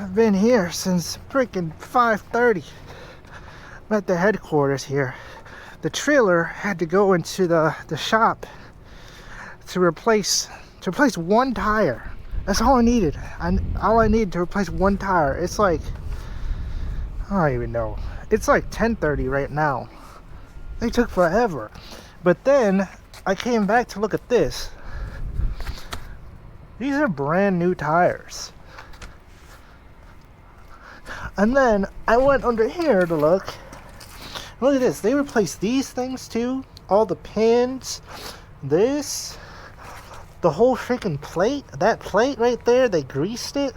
I've been here since freaking 5:30. I'm at the headquarters here. The trailer had to go into the shop to replace one tire. That's all I needed. All I needed to replace one tire. It's like, I don't even know. It's like 10:30 right now. They took forever. But then I came back to look at this. These are brand new tires. And then I went under here to look. Look at this. They replaced these things too. All the pins. This. The whole freaking plate. That plate right there. They greased it.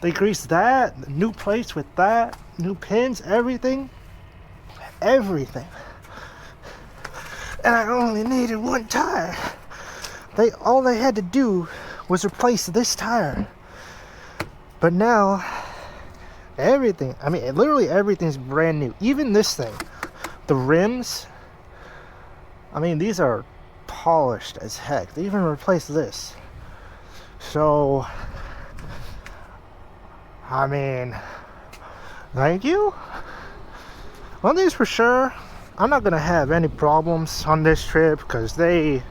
They greased that. New plates with that. New pins. Everything. Everything. And I only needed one tire. All they had to do was replace this tire. But now, everything, I mean, literally everything's brand new. Even this thing, the rims, I mean, these are polished as heck. They even replaced this. So, I mean, thank you. One thing's for sure, I'm not gonna have any problems on this trip because they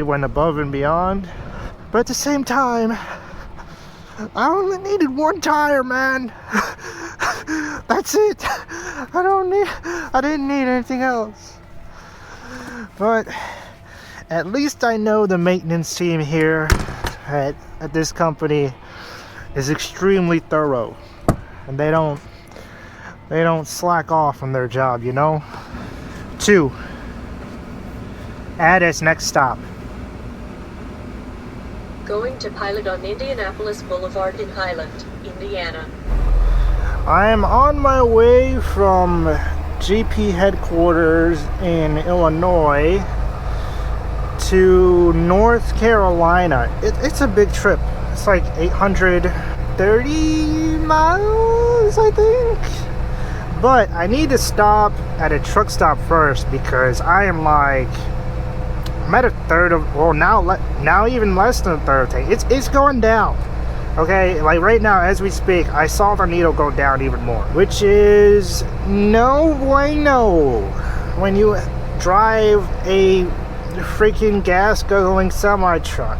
went above and beyond. But at the same time, I only needed one tire, man. That's it. I didn't need anything else. But at least I know the maintenance team here at this company is extremely thorough, and they don't slack off on their job, you know. 2. Add as next stop. Going to pilot on Indianapolis Boulevard in Highland, Indiana. I am on my way from GP headquarters in Illinois to North Carolina. It's a big trip. It's like 830 miles, I think. But I need to stop at a truck stop first because I'm at a third of, well, now even less than a third of the tank. It's going down. Okay, like right now as we speak, I saw the needle go down even more, which is no bueno when you drive a freaking gas guzzling semi truck.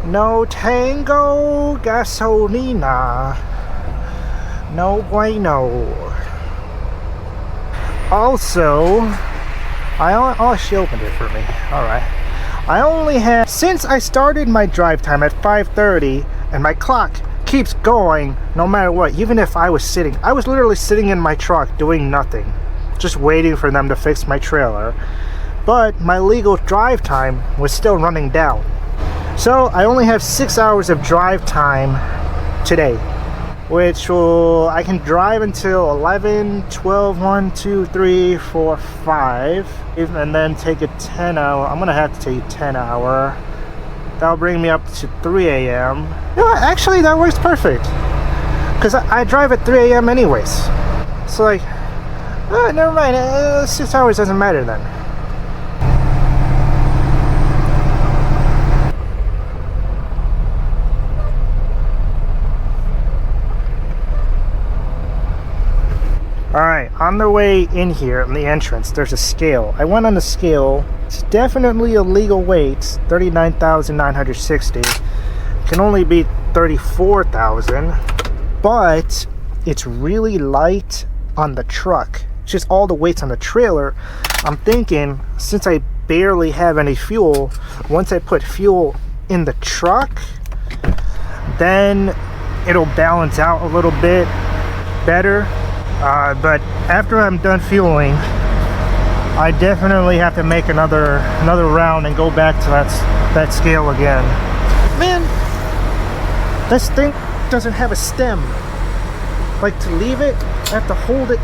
No tango gasolina. No bueno. Also, oh, she opened it for me. Alright. I only have, since I started my drive time at 5:30, and my clock keeps going no matter what, even if I was literally sitting in my truck doing nothing, just waiting for them to fix my trailer. But my legal drive time was still running down. So I only have 6 hours of drive time today, which I can drive until 11, 12, 1, 2, 3, 4, 5, and then take a 10 hour. I'm gonna have to take a 10 hour. That'll bring me up to 3 a.m. You know what? Actually, that works perfect. Because I drive at 3 a.m. anyways. So like, never mind, 6 hours doesn't matter then. Alright, on the way in here, in the entrance, there's a scale. I went on the scale. It's definitely a legal weight, 39,960. Can only be 34,000. But it's really light on the truck. It's just all the weight's on the trailer. I'm thinking, since I barely have any fuel, once I put fuel in the truck, then it'll balance out a little bit better. But after I'm done fueling, I definitely have to make another round and go back to that scale again. Man, this thing doesn't have a stem. Like, to leave it, I have to hold it.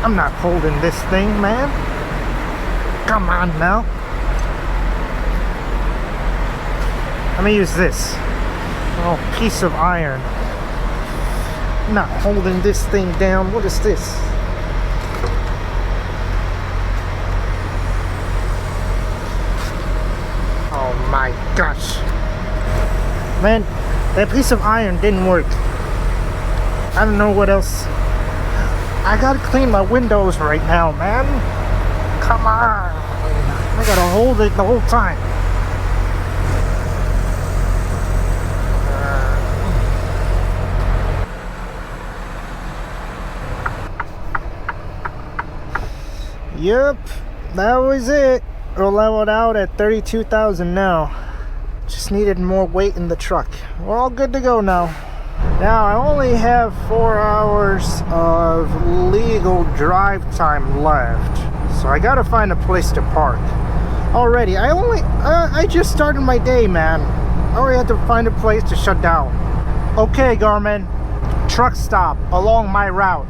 I'm not holding this thing, man. Come on now. Let me use this. Oh, piece of iron. I'm not holding this thing down. What is this? Oh my gosh. Man, that piece of iron didn't work. I don't know what else. I gotta clean my windows right now, man. Come on. I gotta hold it the whole time. Yep, that was it. We're leveled out at 32,000 now. Just needed more weight in the truck. We're all good to go now. Now I only have 4 hours of legal drive time left, so I gotta find a place to park. Already, I just started my day, man. I already had to find a place to shut down. Okay, Garmin, truck stop along my route.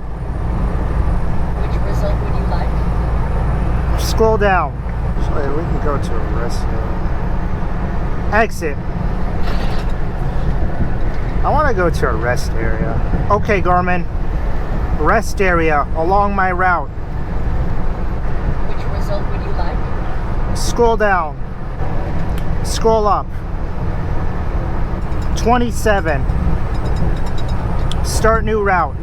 Which result would you like? Scroll down. So we can go to a rest area. Exit. I want to go to a rest area. Okay, Garmin. Rest area along my route. Which result would you like? Scroll down. Scroll up. 27. Start new route.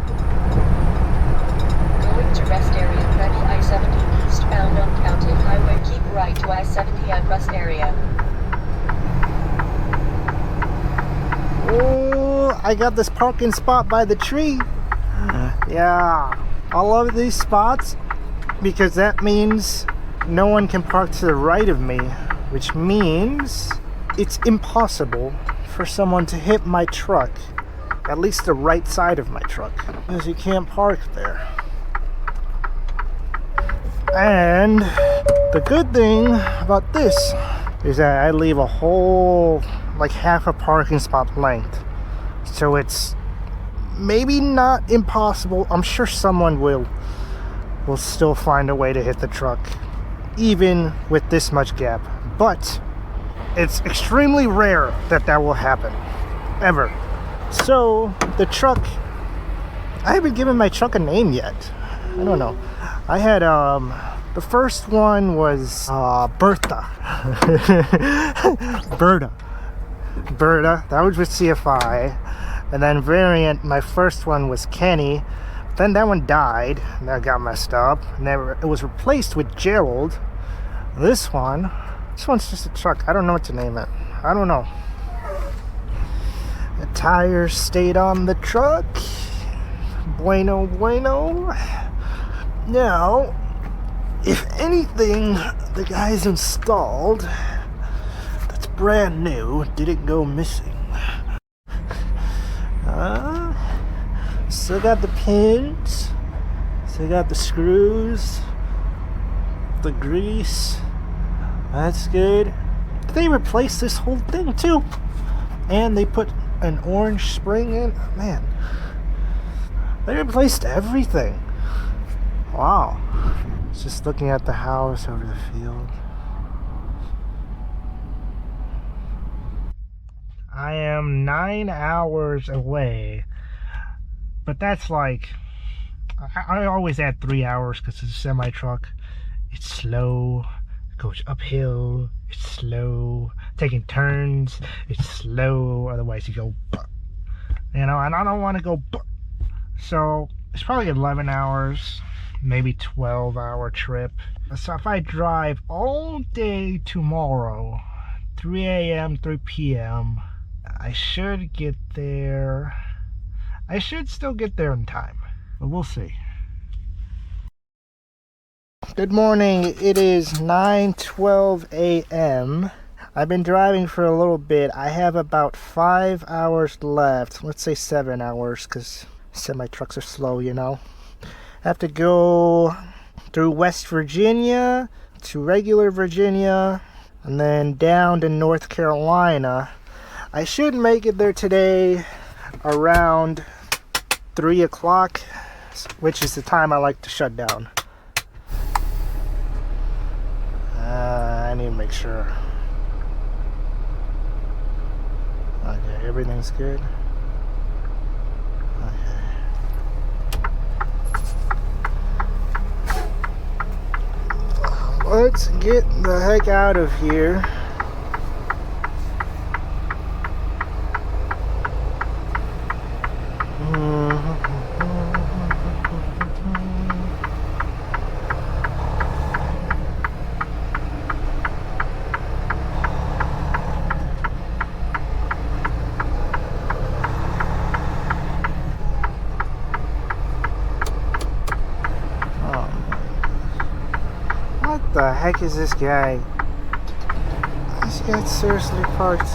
Going to rest area, ready I-70 eastbound on County Highway, keep right to I-70 at rest area. Oh, I got this parking spot by the tree. Yeah, I love these spots because that means no one can park to the right of me, which means it's impossible for someone to hit my truck, at least the right side of my truck, because you can't park there. And the good thing about this is that I leave a whole, like half a parking spot length, so it's maybe not impossible. I'm sure someone will still find a way to hit the truck even with this much gap, but it's extremely rare that that will happen ever. So the truck, I haven't given my truck a name yet. I don't know. I had the first one was Bertha. Berta, that was with CFI. And then variant, my first one was Kenny. Then that one died, and that got messed up. And then it was replaced with Gerald. This one's just a truck. I don't know what to name it. I don't know. The tires stayed on the truck. Bueno. Now, if anything the guys installed that's brand new didn't go missing. Still got the pins, still got the screws, the grease. That's good. They replaced this whole thing too, and they put an orange spring in. Man, they replaced everything. Wow. Just looking at the house over the field. I am 9 hours away, but that's like, I always add 3 hours because it's a semi truck. It's slow, it goes uphill, it's slow, taking turns, it's slow, otherwise you go, you know, and I don't want to go, so it's probably 11 hours, maybe 12-hour trip. So if I drive all day tomorrow, 3 a.m., 3 p.m., I should get there. I should still get there in time, but we'll see. Good morning. It is 9:12 a.m. I've been driving for a little bit. I have about 5 hours left. Let's say 7 hours, because semi-trucks are slow, you know. I have to go through West Virginia to regular Virginia and then down to North Carolina. I should make it there today around 3 o'clock, which is the time I like to shut down. I need to make sure. Okay, everything's good. Let's get the heck out of here. the heck is this guy? This guy's seriously parked.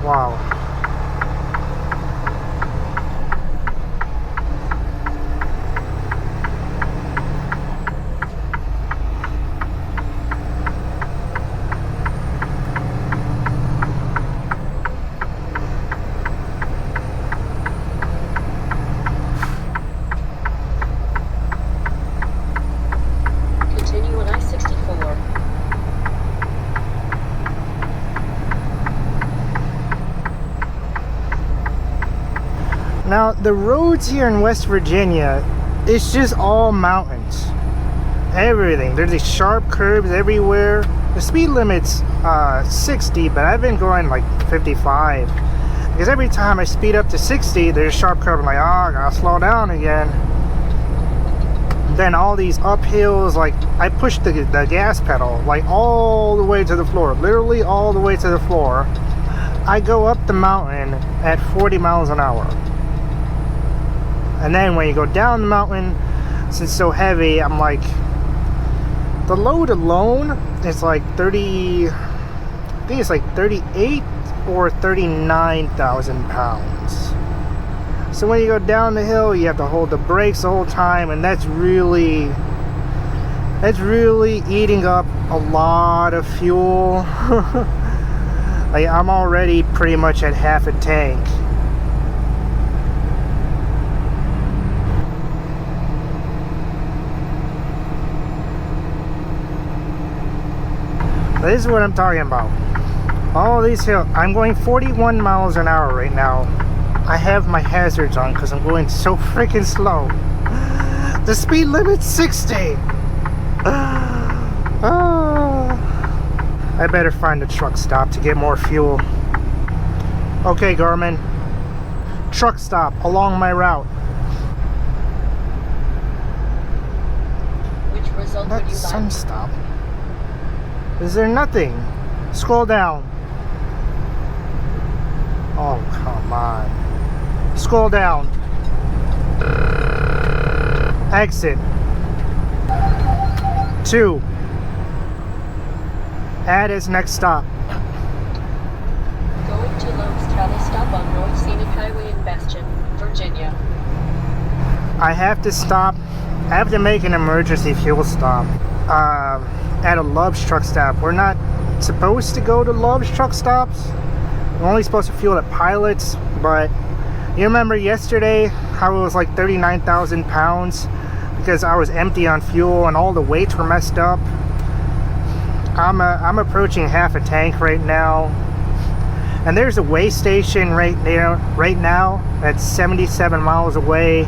Wow. Continue on I-64. Now, the roads here in West Virginia, it's just all mountains. Everything. There's these sharp curves everywhere. The speed limit's 60, but I've been going like 55. Because every time I speed up to 60, there's a sharp curve. I'm like, oh, I gotta slow down again. Then all these uphills, like, I push the gas pedal, like, all the way to the floor. Literally all the way to the floor. I go up the mountain at 40 miles an hour. And then when you go down the mountain, since it's so heavy, I'm like, the load alone is like 30, I think it's like 38 or 39,000 pounds. So when you go down the hill, you have to hold the brakes the whole time, and that's really eating up a lot of fuel. Like, I'm already pretty much at half a tank. This is what I'm talking about. All these hills. I'm going 41 miles an hour right now. I have my hazards on because I'm going so freaking slow. The speed limit's 60. I better find a truck stop to get more fuel. Okay, Garmin. Truck stop along my route. Which result would you That's some like? stop. Is there nothing? Scroll down. Oh, come on. Scroll down. Exit. 2. Add as next stop. Going to Lowe's travel stop on North Scenic Highway in Bastion, Virginia. I have to stop. I have to make an emergency fuel stop. At a Love's truck stop. We're not supposed to go to Love's truck stops. We're only supposed to fuel at Pilots, but you remember yesterday how it was like 39,000 pounds because I was empty on fuel and all the weights were messed up. I'm approaching half a tank right now, and there's a weigh station right now that's 77 miles away,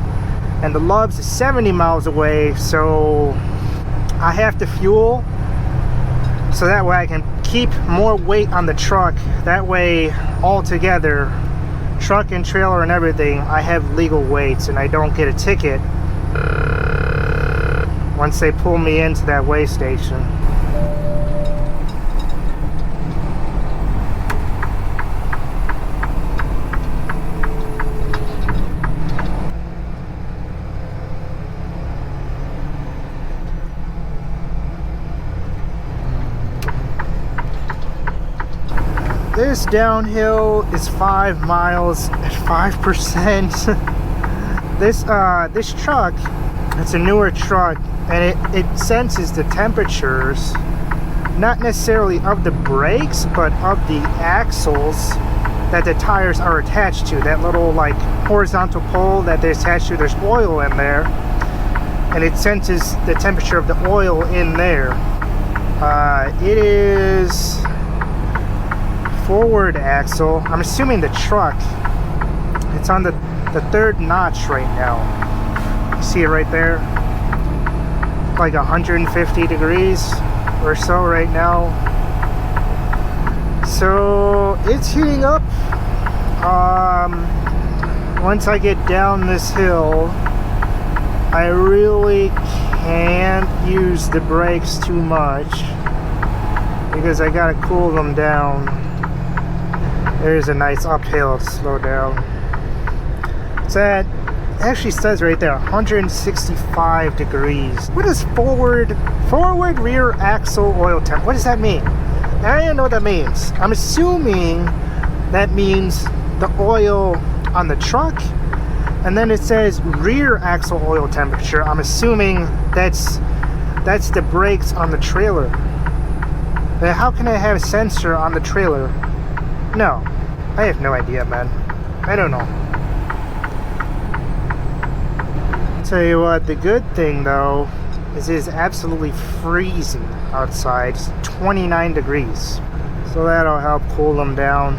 and the Love's is 70 miles away, so I have to fuel so that way I can keep more weight on the truck. That way, all together, truck and trailer and everything, I have legal weights and I don't get a ticket once they pull me into that weigh station. This downhill is 5 miles at 5%. This truck, it's a newer truck, and it senses the temperatures, not necessarily of the brakes, but of the axles that the tires are attached to. That little like horizontal pole that they're attached to, there's oil in there, and it senses the temperature of the oil in there. It is forward axle. I'm assuming the truck, it's on the third notch right now. You see it right there, like 150 degrees or so right now. So it's heating up. Once I get down this hill, I really can't use the brakes too much because I gotta cool them down. There's a nice uphill to slow down. It's at actually says right there 165 degrees. What is forward rear axle oil temp? What does that mean? I don't know what that means. I'm assuming that means the oil on the truck, and then it says rear axle oil temperature. I'm assuming that's the brakes on the trailer. But how can I have a sensor on the trailer? No, I have no idea, man. I don't know. Tell you what, the good thing though is it is absolutely freezing outside. It's 29 degrees. So that'll help cool them down.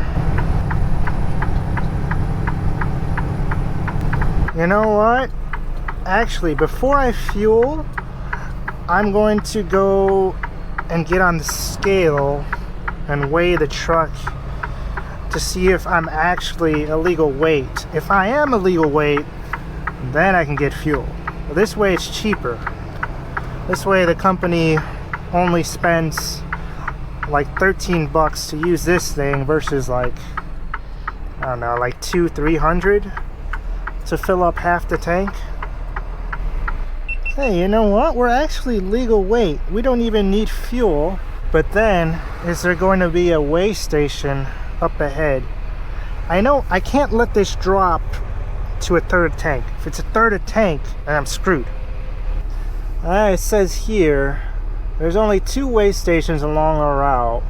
You know what? Actually, before I fuel, I'm going to go and get on the scale and weigh the truck to see if I'm actually a legal weight. If I am a legal weight, then I can get fuel. This way it's cheaper. This way the company only spends like 13 bucks to use this thing versus like, I don't know, like $200-300 to fill up half the tank. Hey, you know what? We're actually legal weight. We don't even need fuel. But then, is there going to be a weigh station up ahead? I know I can't let this drop to a third tank. If it's a third of tank, then I'm screwed. It says here there's only 2 weigh stations along our route.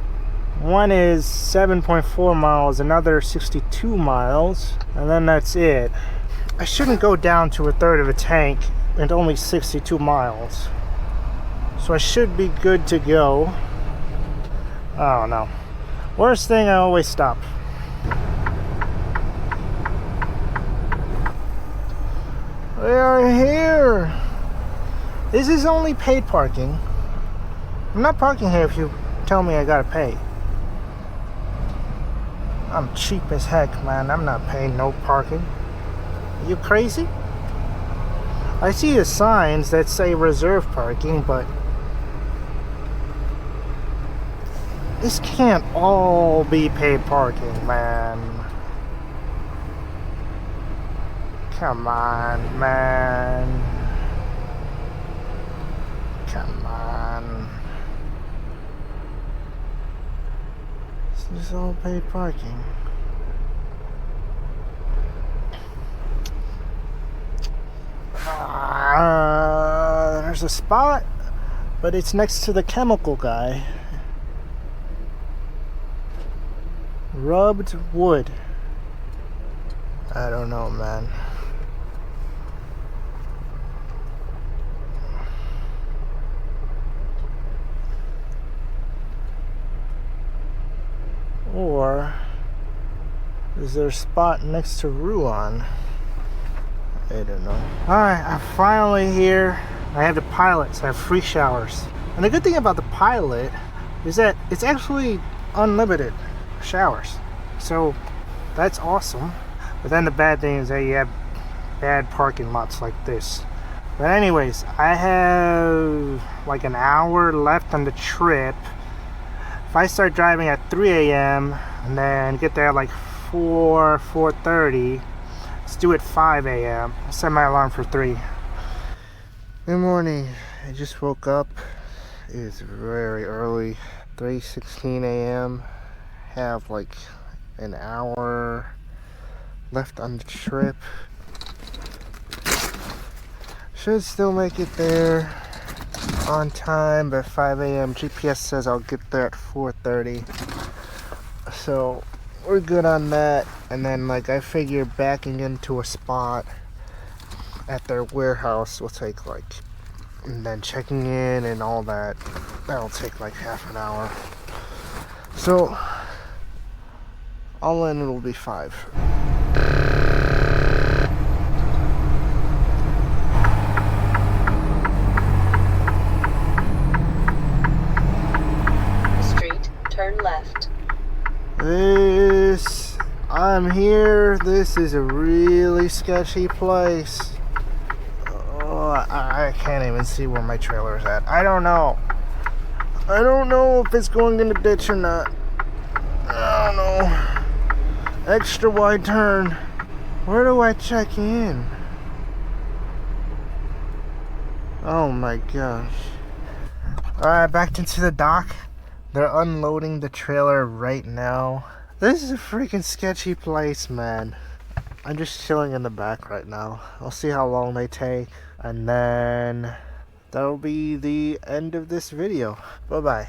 One is 7.4 miles, another 62 miles, and then that's it. I shouldn't go down to a third of a tank and only 62 miles. So I should be good to go. I don't know. Worst thing, I always stop. We are here. This is only paid parking. I'm not parking here if you tell me I gotta pay. I'm cheap as heck, man. I'm not paying no parking. Are you crazy? I see the signs that say reserve parking, but this can't all be paid parking, man. Come on, man. Come on. This is all paid parking. There's a spot, but it's next to the chemical guy. Rubbed wood. I don't know, man. Or is there a spot next to Ruan? I don't know. Alright, I'm finally here. I have the pilot, so I have free showers. And the good thing about the pilot is that it's actually unlimited showers. So that's awesome. But then the bad thing is that you have bad parking lots like this. But anyways, I have like an hour left on the trip. If I start driving at 3 a.m. and then get there at like 4:30, let's do it 5 a.m. I'll set my alarm for 3. Good morning. I just woke up. It's very early, 3:16 a.m. Have like an hour left on the trip. Should still make it there on time by 5 a.m. GPS says I'll get there at 4:30. So we're good on that. And then like I figure backing into a spot at their warehouse will take like, and then checking in and all that, that'll take like half an hour. So all in it'll be 5. Street, turn left. I'm here. This is a really sketchy place. Oh, I can't even see where my trailer is at. I don't know. I don't know if it's going in the ditch or not. I don't know. Extra wide turn. Where do I check in? Oh my gosh. Alright, back into the dock. They're unloading the trailer right now. This is a freaking sketchy place, man. I'm just chilling in the back right now. I'll see how long they take. And then that'll be the end of this video. Bye-bye.